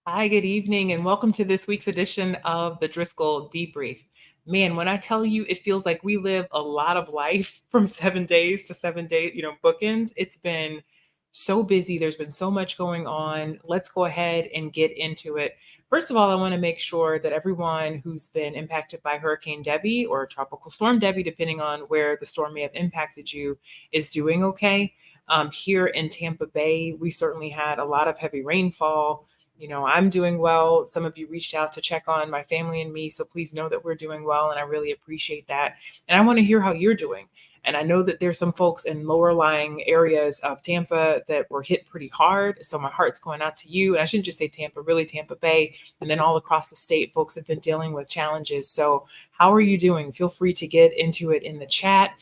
Hi, good evening, and welcome to this week's edition of the Driskell Debrief. Man, when I tell you it feels like we live a lot of life from 7 days to 7 days, bookends, it's been so busy. There's been so much going on. Let's go ahead and get into it. First of all, I want to make sure that everyone who's been impacted by Hurricane Debbie or Tropical Storm Debbie, depending on where the storm may have impacted you, is doing okay. Here in Tampa Bay, we certainly had a lot of heavy rainfall. I'm doing well. Some of you reached out to check on my family and me. So please know that we're doing well. And I really appreciate that. And I want to hear how you're doing. And I know that there's some folks in lower lying areas of Tampa that were hit pretty hard. So my heart's going out to you. And I shouldn't just say Tampa, really Tampa Bay. And then all across the state, folks have been dealing with challenges. So how are you doing? Feel free to get into it in the chat.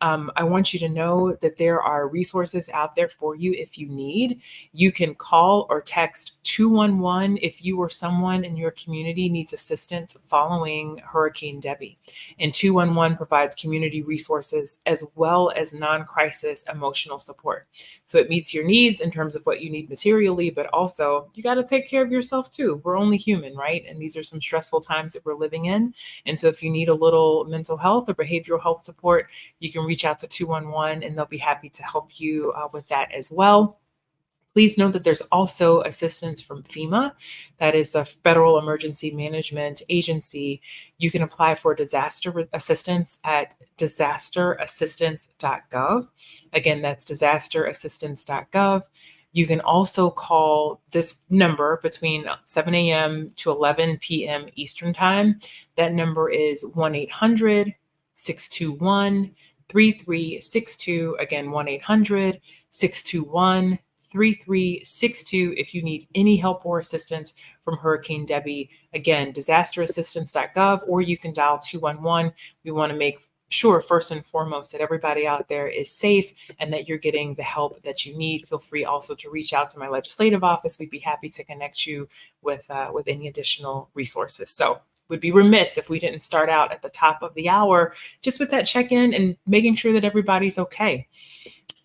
I want you to know that there are resources out there for you if you need. You can call or text 211 if you or someone in your community needs assistance following Hurricane Debbie. And 211 provides community resources as well as non-crisis emotional support. So it meets your needs in terms of what you need materially, but also you got to take care of yourself too. We're only human, right? And these are some stressful times that we're living in. And so if you need a little mental health or behavioral health support, you can reach out to 211 and they'll be happy to help you with that as well. Please note that there's also assistance from FEMA. That is the Federal Emergency Management Agency. You can apply for disaster assistance at disasterassistance.gov. Again, that's disasterassistance.gov. You can also call this number between 7 a.m. to 11 p.m. Eastern Time. That number is 1-800-621-3362. Again, 1-800-621-3362 if you need any help or assistance from Hurricane Debbie. Again, disasterassistance.gov, or you can dial 211. We want to make sure, first and foremost, that everybody out there is safe and that you're getting the help that you need. Feel free also to reach out to my legislative office. We'd be happy to connect you with any additional resources. So would be remiss if we didn't start out at the top of the hour just with that check-in and making sure that everybody's okay.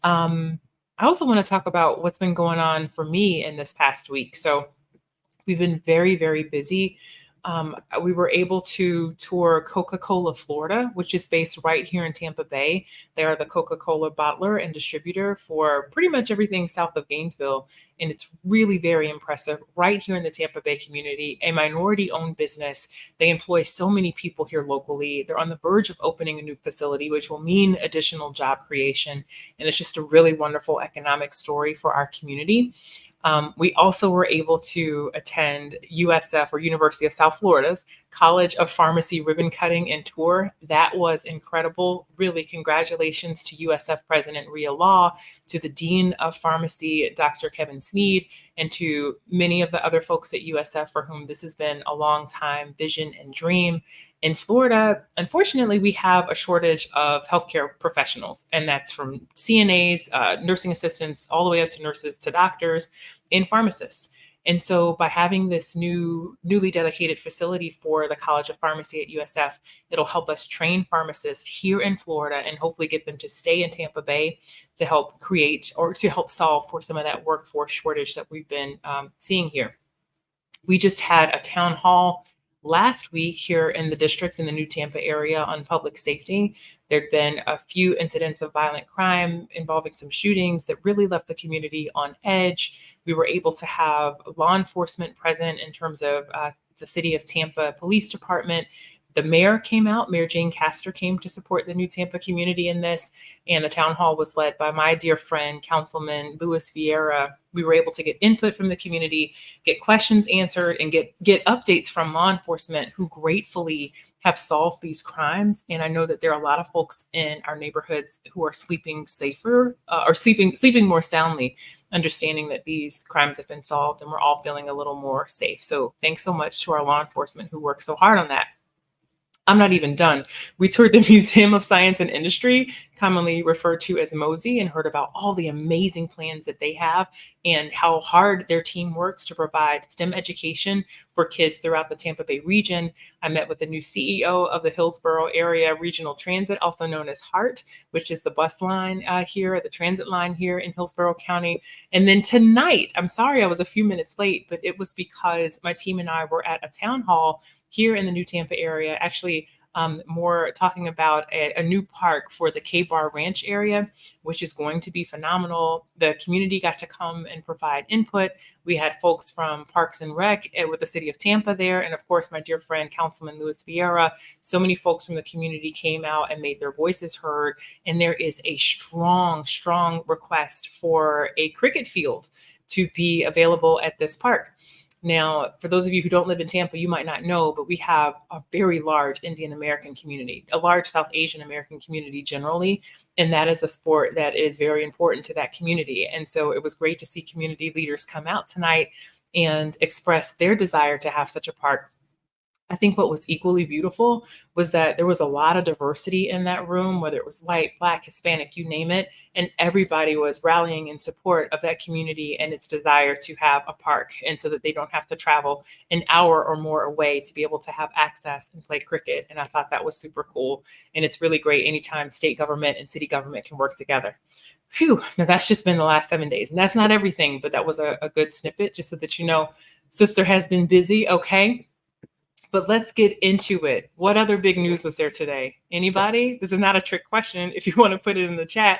I also want to talk about what's been going on for me in this past week. So we've been very, very busy. We were able to tour Coca-Cola Florida, which is based right here in Tampa Bay. They are the Coca-Cola bottler and distributor for pretty much everything south of Gainesville. And it's really very impressive right here in the Tampa Bay community, a minority-owned business. They employ so many people here locally. They're on the verge of opening a new facility, which will mean additional job creation. And it's just a really wonderful economic story for our community. We also were able to attend USF, or University of South Florida's College of Pharmacy ribbon cutting and tour. That was incredible. Really, congratulations to USF President Rhea Law, to the Dean of Pharmacy, Dr. Kevin Sneed, and to many of the other folks at USF for whom this has been a long time vision and dream. In Florida, unfortunately, we have a shortage of healthcare professionals, and that's from CNAs, nursing assistants, all the way up to nurses, to doctors, and pharmacists. And so by having this newly dedicated facility for the College of Pharmacy at USF, it'll help us train pharmacists here in Florida and hopefully get them to stay in Tampa Bay to help create or to help solve for some of that workforce shortage that we've been seeing here. We just had a town hall last week here in the district in the New Tampa area on public safety. There'd been a few incidents of violent crime involving some shootings that really left the community on edge. We were able to have law enforcement present in terms of the City of Tampa Police Department. The mayor came out, Mayor Jane Castor came to support the New Tampa community in this, and the town hall was led by my dear friend, Councilman Luis Vieira. We were able to get input from the community, get questions answered, and get updates from law enforcement who gratefully have solved these crimes. And I know that there are a lot of folks in our neighborhoods who are sleeping safer or sleeping more soundly, understanding that these crimes have been solved and we're all feeling a little more safe. So thanks so much to our law enforcement who work so hard on that. I'm not even done. We toured the Museum of Science and Industry, commonly referred to as MOSI, and heard about all the amazing plans that they have and how hard their team works to provide STEM education for kids throughout the Tampa Bay region. I met with the new CEO of the Hillsborough Area Regional Transit, also known as HART, which is the bus line here, the transit line here in Hillsborough County. And then tonight, I'm sorry I was a few minutes late, but it was because my team and I were at a town hall here in the new Tampa area, actually more talking about a new park for the K-Bar Ranch area, which is going to be phenomenal. The community got to come and provide input. We had folks from Parks and Rec with the city of Tampa there. And of course, my dear friend, Councilman Louis Vieira. So many folks from the community came out and made their voices heard. And there is a strong, strong request for a cricket field to be available at this park. Now, for those of you who don't live in Tampa, you might not know, but we have a very large Indian American community, a large South Asian American community generally, and that is a sport that is very important to that community. And so it was great to see community leaders come out tonight and express their desire to have such a park. I think what was equally beautiful was that there was a lot of diversity in that room, whether it was white, Black, Hispanic, you name it, and everybody was rallying in support of that community and its desire to have a park, and so that they don't have to travel an hour or more away to be able to have access and play cricket. And I thought that was super cool. And it's really great anytime state government and city government can work together. Phew, now that's just been the last 7 days. And that's not everything, but that was a good snippet, just so that you know, sister has been busy, okay? But let's get into it. What other big news was there today? Anybody? This is not a trick question. If you want to put it in the chat,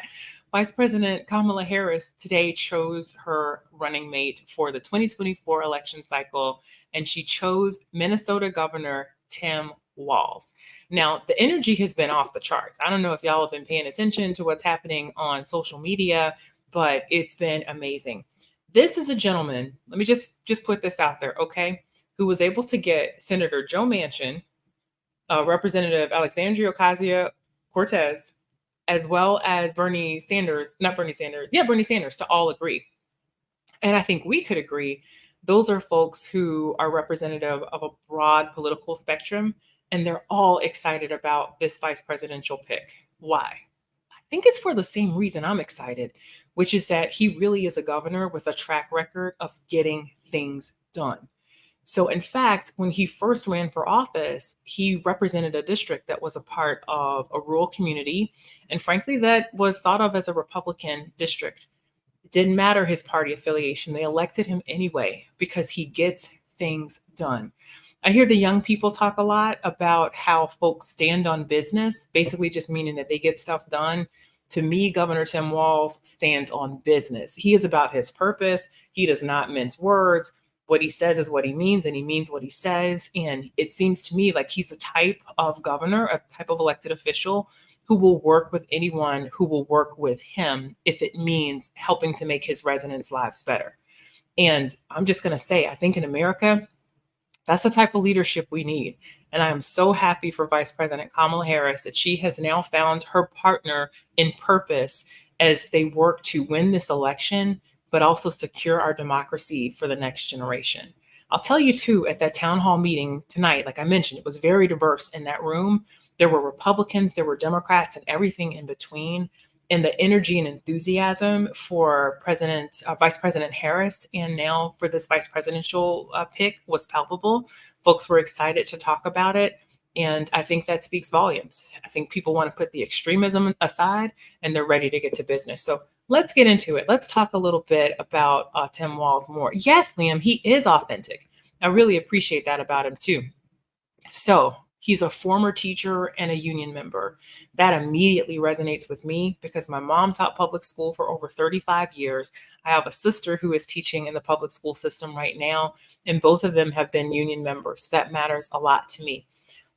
Vice President Kamala Harris today chose her running mate for the 2024 election cycle, and she chose Minnesota Governor Tim Walz. Now, the energy has been off the charts. I don't know if y'all have been paying attention to what's happening on social media, but it's been amazing. This is a gentleman, let me just put this out there, okay, who was able to get Senator Joe Manchin, Representative Alexandria Ocasio-Cortez, as well as Bernie Sanders to all agree. And I think we could agree, those are folks who are representative of a broad political spectrum, and they're all excited about this vice presidential pick. Why? I think it's for the same reason I'm excited, which is that he really is a governor with a track record of getting things done. So in fact, when he first ran for office, he represented a district that was a part of a rural community. And frankly, that was thought of as a Republican district. It didn't matter his party affiliation. They elected him anyway because he gets things done. I hear the young people talk a lot about how folks stand on business, basically just meaning that they get stuff done. To me, Governor Tim Walz stands on business. He is about his purpose. He does not mince words. What he says is what he means, and he means what he says. And it seems to me like he's the type of governor, a type of elected official who will work with anyone who will work with him if it means helping to make his residents' lives better. And I'm just going to say, I think in America, that's the type of leadership we need. And I am so happy for Vice President Kamala Harris that she has now found her partner in purpose as they work to win this election, but also secure our democracy for the next generation. I'll tell you too, at that town hall meeting tonight, like I mentioned, it was very diverse in that room. There were Republicans, there were Democrats, and everything in between. And the energy and enthusiasm for Vice President Harris, and now for this vice presidential pick was palpable. Folks were excited to talk about it. And I think that speaks volumes. I think people want to put the extremism aside and they're ready to get to business. So let's get into it. Let's talk a little bit about Tim Walz more. Yes, Liam, he is authentic. I really appreciate that about him too. So he's a former teacher and a union member. That immediately resonates with me because my mom taught public school for over 35 years. I have a sister who is teaching in the public school system right now, and both of them have been union members. That matters a lot to me.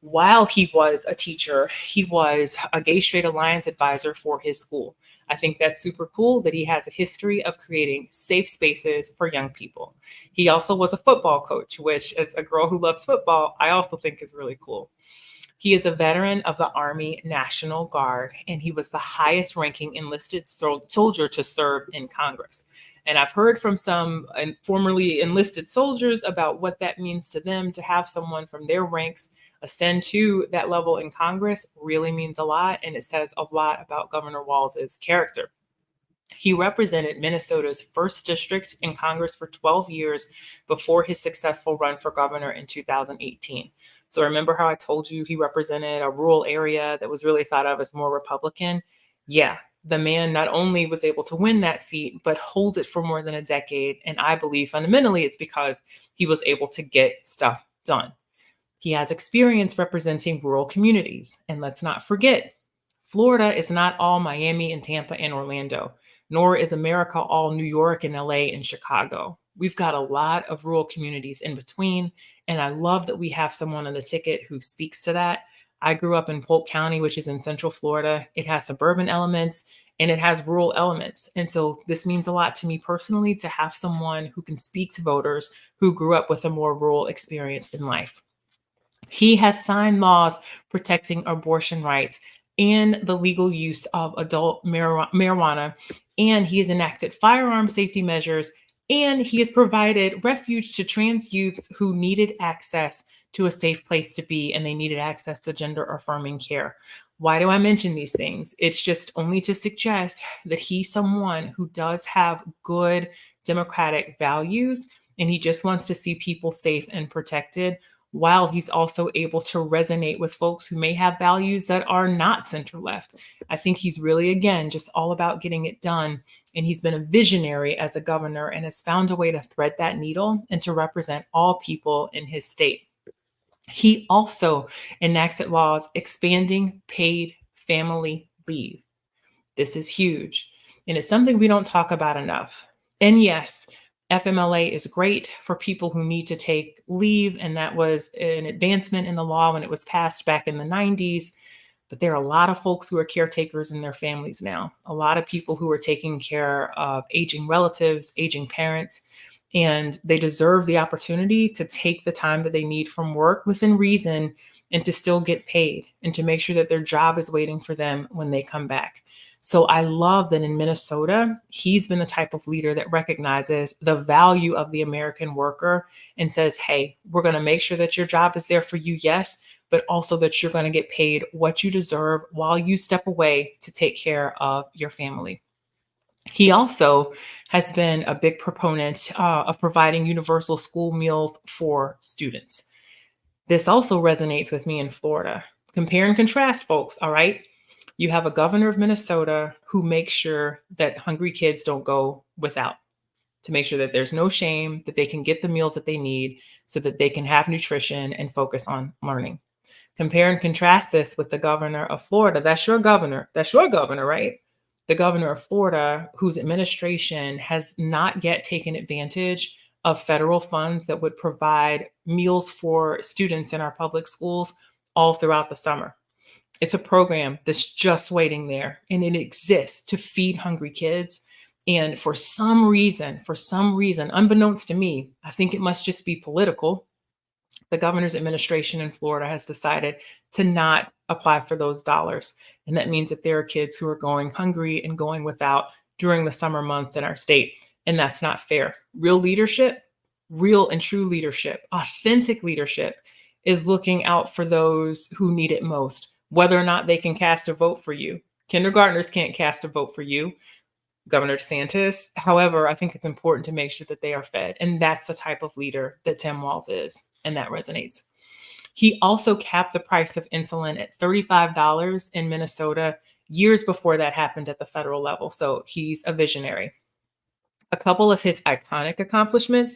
While he was a teacher, he was a Gay Straight Alliance advisor for his school. I think that's super cool that he has a history of creating safe spaces for young people. He also was a football coach, which as a girl who loves football, I also think is really cool. He is a veteran of the Army National Guard, and he was the highest ranking enlisted soldier to serve in Congress. And I've heard from some formerly enlisted soldiers about what that means to them to have someone from their ranks ascend to that level in Congress really means a lot. And it says a lot about Governor Walz's character. He represented Minnesota's 1st district in Congress for 12 years before his successful run for governor in 2018. So remember how I told you he represented a rural area that was really thought of as more Republican? Yeah, the man not only was able to win that seat, but hold it for more than a decade. And I believe fundamentally it's because he was able to get stuff done. He has experience representing rural communities. And let's not forget, Florida is not all Miami and Tampa and Orlando, nor is America all New York and LA and Chicago. We've got a lot of rural communities in between, and I love that we have someone on the ticket who speaks to that. I grew up in Polk County, which is in Central Florida. It has suburban elements and it has rural elements. And so this means a lot to me personally to have someone who can speak to voters who grew up with a more rural experience in life. He has signed laws protecting abortion rights and the legal use of adult marijuana, and he has enacted firearm safety measures, and he has provided refuge to trans youths who needed access to a safe place to be, and they needed access to gender affirming care. Why do I mention these things? It's just only to suggest that he's someone who does have good democratic values, and he just wants to see people safe and protected, while he's also able to resonate with folks who may have values that are not center left. I think he's really, again, just all about getting it done. And he's been a visionary as a governor and has found a way to thread that needle and to represent all people in his state. He also enacted laws expanding paid family leave. This is huge, and it's something we don't talk about enough. And yes, FMLA is great for people who need to take leave, and that was an advancement in the law when it was passed back in the 90s. But there are a lot of folks who are caretakers in their families now, a lot of people who are taking care of aging relatives, aging parents, and they deserve the opportunity to take the time that they need from work within reason and to still get paid and to make sure that their job is waiting for them when they come back. So I love that in Minnesota, he's been the type of leader that recognizes the value of the American worker and says, hey, we're going to make sure that your job is there for you, yes, but also that you're going to get paid what you deserve while you step away to take care of your family. He also has been a big proponent of providing universal school meals for students. This also resonates with me in Florida. Compare and contrast, folks, all right? You have a governor of Minnesota who makes sure that hungry kids don't go without, to make sure that there's no shame, that they can get the meals that they need so that they can have nutrition and focus on learning. Compare and contrast this with the governor of Florida. That's your governor, right? The governor of Florida, whose administration has not yet taken advantage of federal funds that would provide meals for students in our public schools all throughout the summer. It's a program that's just waiting there, and it exists to feed hungry kids. And for some reason, unbeknownst to me, I think it must just be political, the governor's administration in Florida has decided to not apply for those dollars. And that means that there are kids who are going hungry and going without during the summer months in our state. And that's not fair. Real leadership, real and true leadership, authentic leadership is looking out for those who need it most, whether or not they can cast a vote for you. Kindergartners can't cast a vote for you, Governor DeSantis. However, I think it's important to make sure that they are fed. And that's the type of leader that Tim Walz is. And that resonates. He also capped the price of insulin at $35 in Minnesota years before that happened at the federal level. So he's a visionary. A couple of his iconic accomplishments,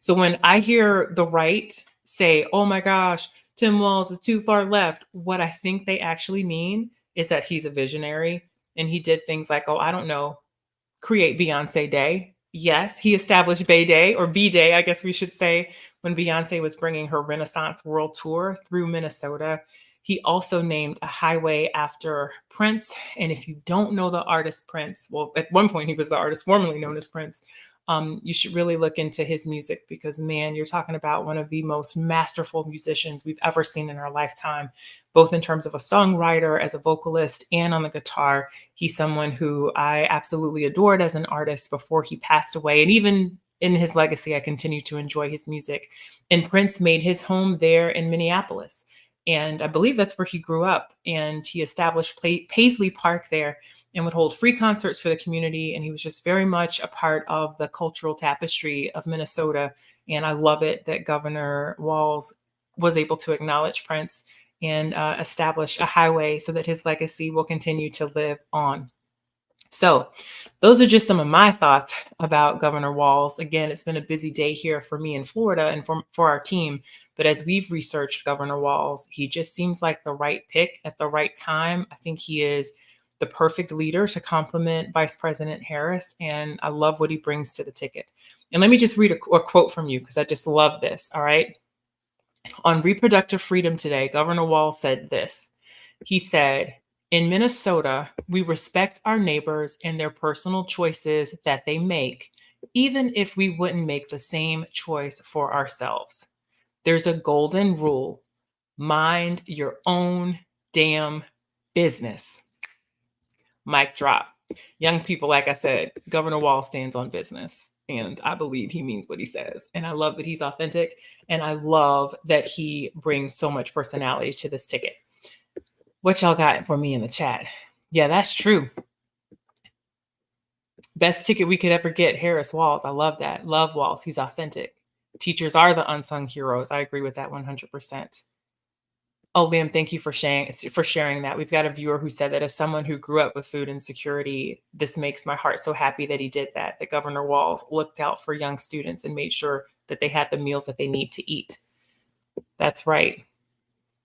so when I hear the right say, oh my gosh, Tim Walz is too far left, what I think they actually mean is that he's a visionary. And he did things like, create Beyonce Day. Yes, he established Bay Day, or B-Day, I guess we should say, when Beyonce was bringing her Renaissance World Tour through Minnesota. He also named a highway after Prince. And if you don't know the artist Prince, well, at one point he was the artist formerly known as Prince. You should really look into his music because, man, you're talking about one of the most masterful musicians we've ever seen in our lifetime, both in terms of a songwriter, as a vocalist, and on the guitar. He's someone who I absolutely adored as an artist before he passed away. And even in his legacy, I continue to enjoy his music. And Prince made his home there in Minneapolis. And I believe that's where he grew up. And he established Paisley Park there and would hold free concerts for the community. And he was just very much a part of the cultural tapestry of Minnesota. And I love it that Governor Walz was able to acknowledge Prince and establish a highway so that his legacy will continue to live on. So those are just some of my thoughts about Governor Walz. Again, it's been a busy day here for me in Florida and for our team. But as we've researched Governor Walz, he just seems like the right pick at the right time. I think he is the perfect leader to complement Vice President Harris. And I love what he brings to the ticket. And let me just read a quote from you because I just love this. All right. On reproductive freedom today, Governor Walz said this. He said, "In Minnesota, we respect our neighbors and their personal choices that they make, even if we wouldn't make the same choice for ourselves. There's a golden rule. Mind your own damn business." Mic drop. Young people, like I said, Governor Walz stands on business, and I believe he means what he says. And I love that he's authentic, and I love that he brings so much personality to this ticket. What y'all got for me in the chat? Yeah, that's true. Best ticket we could ever get, Harris Walz. I love that. Love Walz. He's authentic. Teachers are the unsung heroes. I agree with that 100%. Oh, Liam, thank you for sharing that. We've got a viewer who said that as someone who grew up with food insecurity, this makes my heart so happy that he did that Governor Walz looked out for young students and made sure that they had the meals that they need to eat. That's right.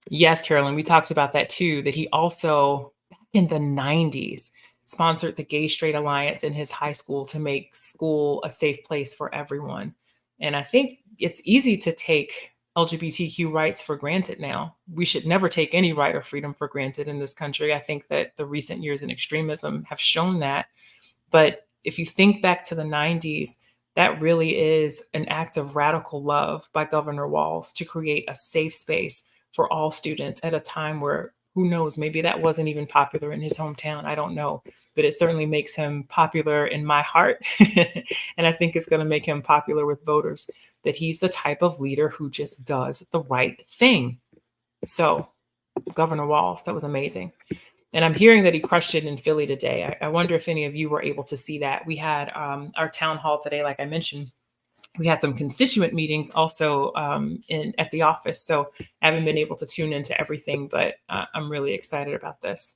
Yes, Carolyn, we talked about that too, that he also, back in the 90s, sponsored the Gay Straight Alliance in his high school to make school a safe place for everyone. And I think it's easy to take LGBTQ rights for granted now. We should never take any right or freedom for granted in this country. I think that the recent years in extremism have shown that. But if you think back to the 90s, that really is an act of radical love by Governor Walz to create a safe space for all students at a time where, who knows, maybe that wasn't even popular in his hometown. I don't know, but it certainly makes him popular in my heart. And I think it's going to make him popular with voters, that he's the type of leader who just does the right thing. So Governor Walz, that was amazing. And I'm hearing that he crushed it in Philly today. I wonder if any of you were able to see that. We had our town hall today, like I mentioned. We had some constituent meetings also at the office. So I haven't been able to tune into everything, but I'm really excited about this.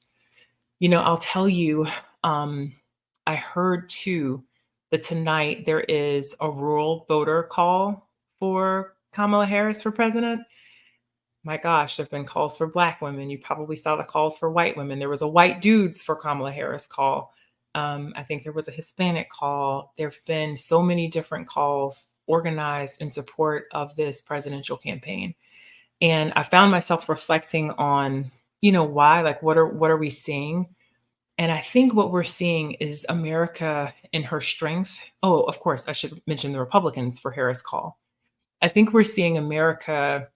You know, I'll tell you, I heard too that tonight there is a rural voter call for Kamala Harris for president. My gosh, there have been calls for Black women. You probably saw the calls for white women. There was a white dudes for Kamala Harris call. I think there was a Hispanic call. There have been so many different calls organized in support of this presidential campaign. And I found myself reflecting on, you know, why, like, what are we seeing? And I think what we're seeing is America in her strength. Oh, of course, I should mention the Republicans for Harris call. I think we're seeing America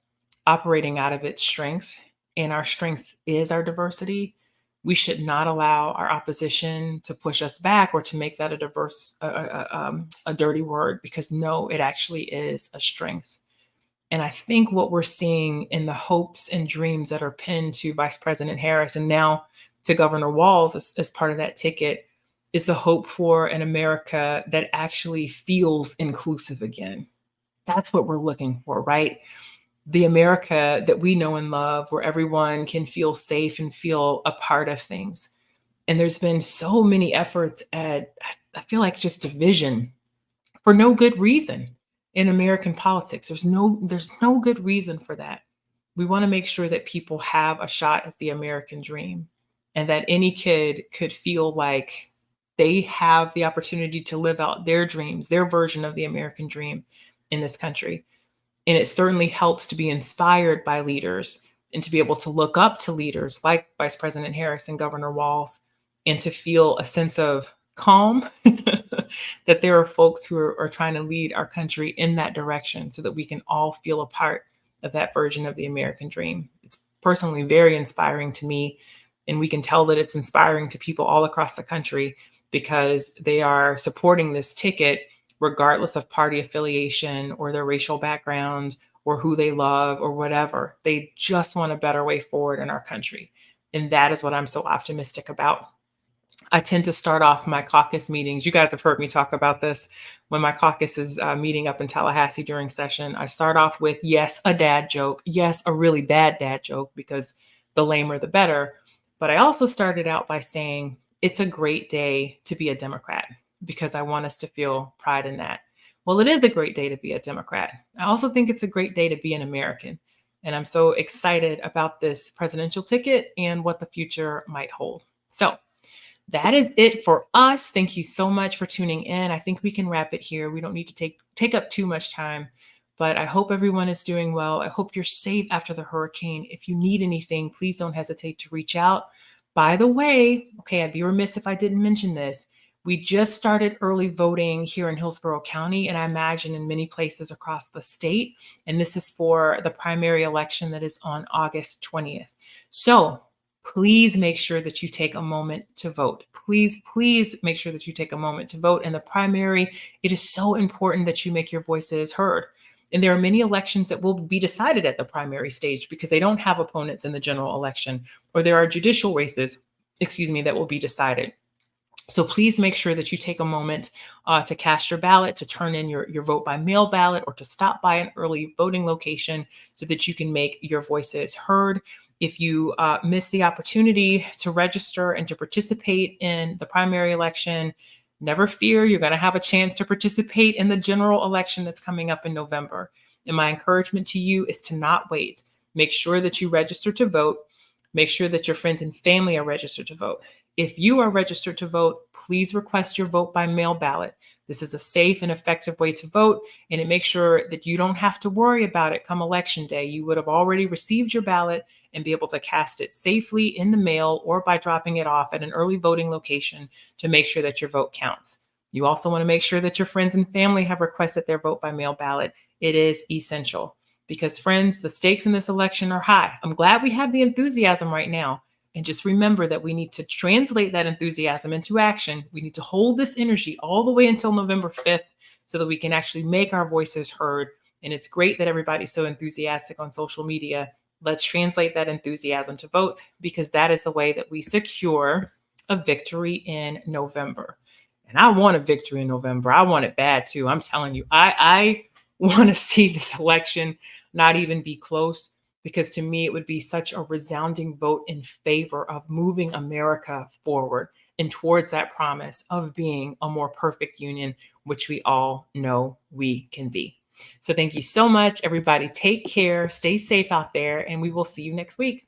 operating out of its strength, and our strength is our diversity. We should not allow our opposition to push us back or to make that a dirty word, because no, it actually is a strength. And I think what we're seeing in the hopes and dreams that are pinned to Vice President Harris and now to Governor Walz as part of that ticket is the hope for an America that actually feels inclusive again. That's what we're looking for, right? The America that we know and love, where everyone can feel safe and feel a part of things. And there's been so many efforts at, I feel like, just division for no good reason in American politics. There's no good reason for that. We want to make sure that people have a shot at the American dream, and that any kid could feel like they have the opportunity to live out their dreams, their version of the American dream in this country. And it certainly helps to be inspired by leaders and to be able to look up to leaders like Vice President Harris and Governor Walz, and to feel a sense of calm that there are folks who are trying to lead our country in that direction so that we can all feel a part of that version of the American dream. It's personally very inspiring to me, and we can tell that it's inspiring to people all across the country because they are supporting this ticket regardless of party affiliation or their racial background or who they love or whatever. They just want a better way forward in our country. And that is what I'm so optimistic about. I tend to start off my caucus meetings. You guys have heard me talk about this. When my caucus is meeting up in Tallahassee during session, I start off with, yes, a dad joke. Yes, a really bad dad joke, because the lamer, the better. But I also started out by saying, it's a great day to be a Democrat, because I want us to feel pride in that. Well, it is a great day to be a Democrat. I also think it's a great day to be an American. And I'm so excited about this presidential ticket and what the future might hold. So that is it for us. Thank you so much for tuning in. I think we can wrap it here. We don't need to take up too much time, but I hope everyone is doing well. I hope you're safe after the hurricane. If you need anything, please don't hesitate to reach out. By the way, okay, I'd be remiss if I didn't mention this. We just started early voting here in Hillsborough County, and I imagine in many places across the state. And this is for the primary election that is on August 20th. So please make sure that you take a moment to vote. Please, please make sure that you take a moment to vote. In the primary, it is so important that you make your voices heard. And there are many elections that will be decided at the primary stage because they don't have opponents in the general election, or there are judicial races, that will be decided. So please make sure that you take a moment to cast your ballot, to turn in your vote by mail ballot, or to stop by an early voting location so that you can make your voices heard. If you miss the opportunity to register and to participate in the primary election, never fear, you're going to have a chance to participate in the general election that's coming up in November. And my encouragement to you is to not wait. Make sure that you register to vote. Make sure that your friends and family are registered to vote. If you are registered to vote, please request your vote by mail ballot. This is a safe and effective way to vote, and it makes sure that you don't have to worry about it come election day. You would have already received your ballot and be able to cast it safely in the mail or by dropping it off at an early voting location to make sure that your vote counts. You also want to make sure that your friends and family have requested their vote by mail ballot. It is essential because, friends, the stakes in this election are high. I'm glad we have the enthusiasm right now. And just remember that we need to translate that enthusiasm into action. We need to hold this energy all the way until November 5th so that we can actually make our voices heard. And it's great that everybody's so enthusiastic on social media. Let's translate that enthusiasm to votes, because that is the way that we secure a victory in November. And I want a victory in November. I want it bad too. I'm telling you, I want to see this election not even be close, because to me, it would be such a resounding vote in favor of moving America forward and towards that promise of being a more perfect union, which we all know we can be. So thank you so much, everybody. Take care, stay safe out there, and we will see you next week.